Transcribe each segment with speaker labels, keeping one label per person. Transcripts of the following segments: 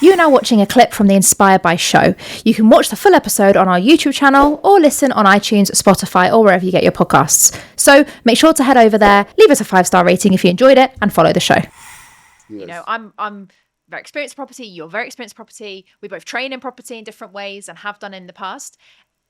Speaker 1: You are now watching a clip from the Inspired by show. You can watch the full episode on our YouTube channel or listen on iTunes, Spotify, or wherever you get your podcasts. So make sure to head over there, leave us a 5-star rating if you enjoyed it, and follow the show.
Speaker 2: Yes.
Speaker 3: You know, I'm very experienced in property. You're very experienced in property. We both train in property in different ways and have done in the past.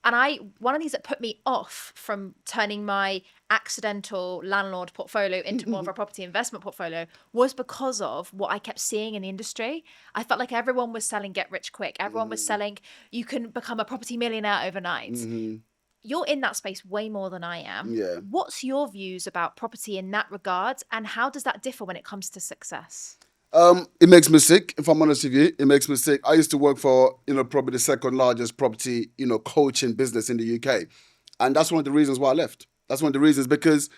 Speaker 3: And one of the things that put me off from turning my accidental landlord portfolio into more of a property investment portfolio was because of what I kept seeing in the industry. I felt like everyone was selling get rich quick. Everyone was selling, you can become a property millionaire overnight. You're in that space way more than I am.
Speaker 2: Yeah.
Speaker 3: What's your views about property in that regard? And how does that differ when it comes to success?
Speaker 2: It makes me sick, if I'm honest with you. It makes me sick. I used to work for, probably the second largest property, coaching business in the UK. And that's one of the reasons why I left. That's one of the reasons because,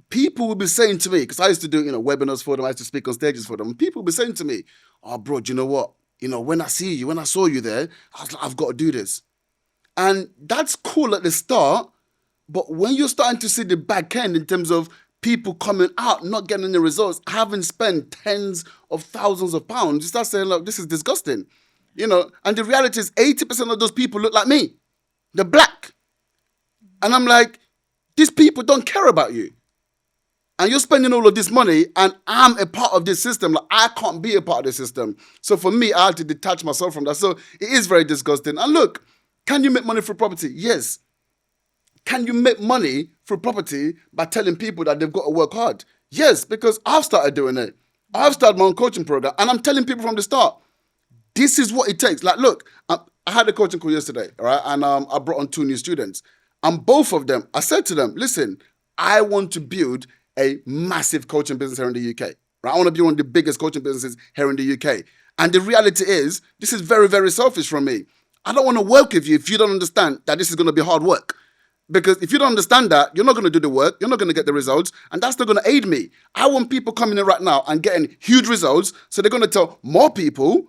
Speaker 2: people would be saying to me, because I used to do, webinars for them, I used to speak on stages for them. And people would be saying to me, oh, bro, do you know what? When I saw you there, I was like, I've got to do this. And that's cool at the start. But when you're starting to see the back end in terms of people coming out, not getting the results, having spent tens of thousands of pounds, you start saying, look, this is disgusting. And the reality is 80% of those people look like me. They're black. And I'm like, these people don't care about you. And you're spending all of this money and I'm a part of this system. Like, I can't be a part of the system. So for me, I had to detach myself from that. So it is very disgusting. And look, can you make money for property? Yes. Can you make money for property by telling people that they've got to work hard? Yes, because I've started doing it. I've started my own coaching program and I'm telling people from the start, this is what it takes. Like, look, I had a coaching call yesterday, all right? And I brought on 2 new students. And both of them, I said to them, listen, I want to build a massive coaching business here in the UK. Right? I want to be one of the biggest coaching businesses here in the UK. And the reality is, this is very, very selfish from me. I don't want to work with you if you don't understand that this is going to be hard work. Because if you don't understand that, you're not going to do the work, you're not going to get the results, and that's not going to aid me. I want people coming in right now and getting huge results, so they're going to tell more people,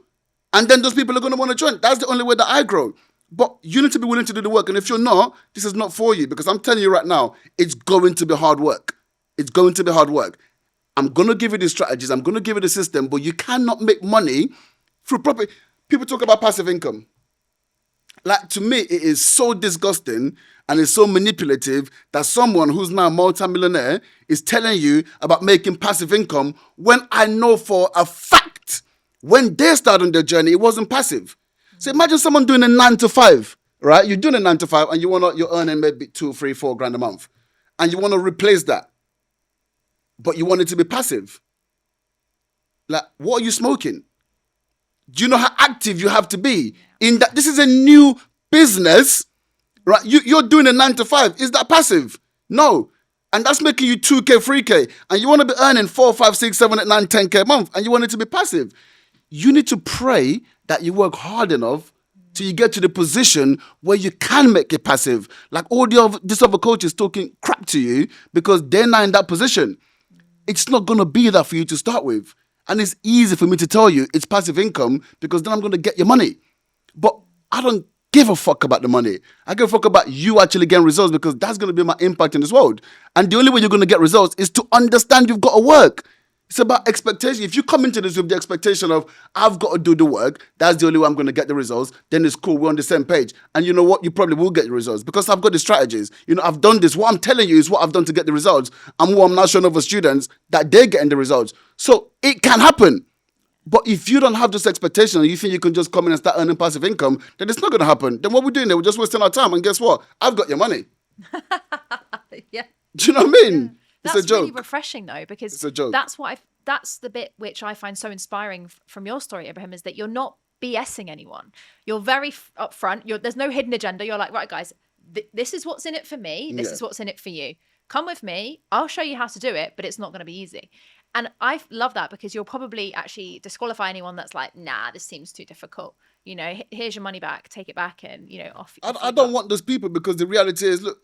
Speaker 2: and then those people are going to want to join. That's the only way that I grow. But you need to be willing to do the work, and if you're not, this is not for you, because I'm telling you right now, it's going to be hard work. It's going to be hard work. I'm going to give you the strategies, I'm going to give you the system, but you cannot make money through property. People talk about passive income. Like, to me, it is so disgusting and it's so manipulative that someone who's now a multimillionaire is telling you about making passive income when I know for a fact when they started on their journey, it wasn't passive. So imagine someone doing a 9 to 5, right? You're doing a 9 to 5 and you're earning maybe 2, 3, 4 grand a month. And you want to replace that. But you want it to be passive. Like, what are you smoking? Do you know how active you have to be in that? This is a new business, right? You're doing a 9 to 5. Is that passive? No. And that's making you 2K, 3K. And you want to be earning 4, 5, 6, 7, 8, 9, 10K a month. And you want it to be passive. You need to pray that you work hard enough till you get to the position where you can make it passive. Like all this other coaches talking crap to you because they're not in that position. It's not going to be that for you to start with. And it's easy for me to tell you it's passive income because then I'm going to get your money. But I don't give a fuck about the money. I give a fuck about you actually getting results because that's going to be my impact in this world. And the only way you're going to get results is to understand you've got to work. It's about expectation. If you come into this with the expectation of, I've got to do the work, that's the only way I'm going to get the results, then it's cool. We're on the same page. And you know what? You probably will get the results because I've got the strategies. I've done this. What I'm telling you is what I've done to get the results. And what I'm now showing other students that they're getting the results. So it can happen. But if you don't have this expectation and you think you can just come in and start earning passive income, then it's not going to happen. Then what we're doing there, we're just wasting our time. And guess what? I've got your money.
Speaker 3: Yeah.
Speaker 2: Do you know what I mean?
Speaker 3: Yeah. That's
Speaker 2: it's a joke.
Speaker 3: really refreshing though, because
Speaker 2: it's a joke.
Speaker 3: That's the bit which I find so inspiring from your story, Ibrahim, is that you're not BSing anyone. You're very upfront. There's no hidden agenda. You're like, right, guys, this is what's in it for me. This is what's in it for you. Come with me. I'll show you how to do it, but it's not going to be easy. And I love that because you'll probably actually disqualify anyone that's like, nah, this seems too difficult. Here's your money back, take it back, and off.
Speaker 2: I don't want those people because the reality is, look,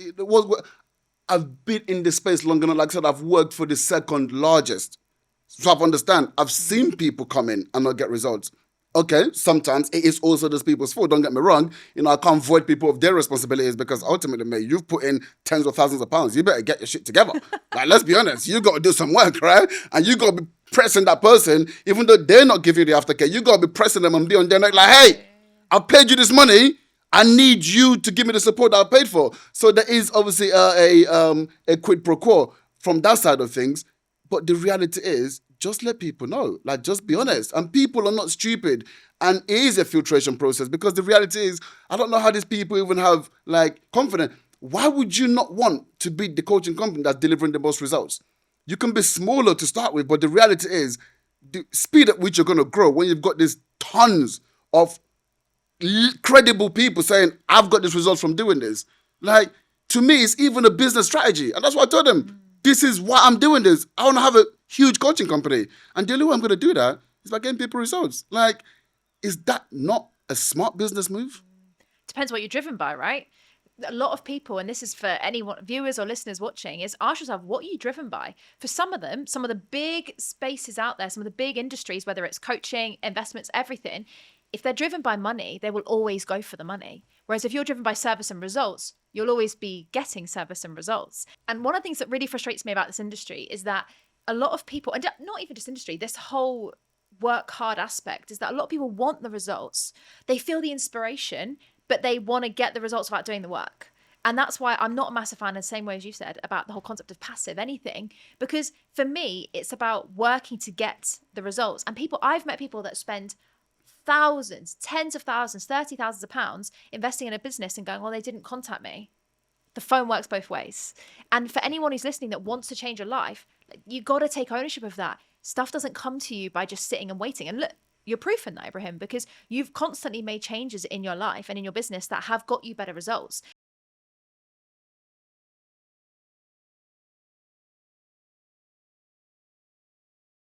Speaker 2: I've been in this space long enough. Like I said, I've worked for the second largest. So I understand. I've seen people come in and not get results. Okay, sometimes it is also those people's fault. Don't get me wrong. I can't void people of their responsibilities because ultimately, mate, you've put in tens of thousands of pounds. You better get your shit together. Like, let's be honest. You got to do some work, right? And you got to be pressing that person, even though they're not giving you the aftercare. You got to be pressing them and be on their neck like, hey, I've paid you this money. I need you to give me the support that I paid for. So there is obviously a quid pro quo from that side of things. But the reality is, just let people know. Like, just be honest. And people are not stupid. And it is a filtration process because the reality is, I don't know how these people even have, like, confidence. Why would you not want to be the coaching company that's delivering the most results? You can be smaller to start with, but the reality is, the speed at which you're going to grow when you've got these tons of credible people saying, I've got this result from doing this. Like, to me, it's even a business strategy. And that's what I told them. This is why I'm doing this. I want to have a huge coaching company. And the only way I'm going to do that is by getting people results. Like, is that not a smart business move?
Speaker 3: Depends what you're driven by, right? A lot of people, and this is for anyone, viewers or listeners watching, is ask yourself, what are you driven by? For some of them, some of the big spaces out there, some of the big industries, whether it's coaching, investments, everything, if they're driven by money, they will always go for the money. Whereas if you're driven by service and results, you'll always be getting service and results. And one of the things that really frustrates me about this industry is that a lot of people, and not even just industry, this whole work hard aspect, is that a lot of people want the results. They feel the inspiration, but they want to get the results without doing the work. And that's why I'm not a massive fan, in the same way as you said, about the whole concept of passive anything. Because for me, it's about working to get the results. And I've met people that spend thousands, tens of thousands, 30,000 of pounds investing in a business and going, well, they didn't contact me. The phone works both ways. And for anyone who's listening that wants to change your life, you got to take ownership of that. Stuff doesn't come to you by just sitting and waiting. And look, you're proof in that, Ibrahim, because you've constantly made changes in your life and in your business that have got you better results.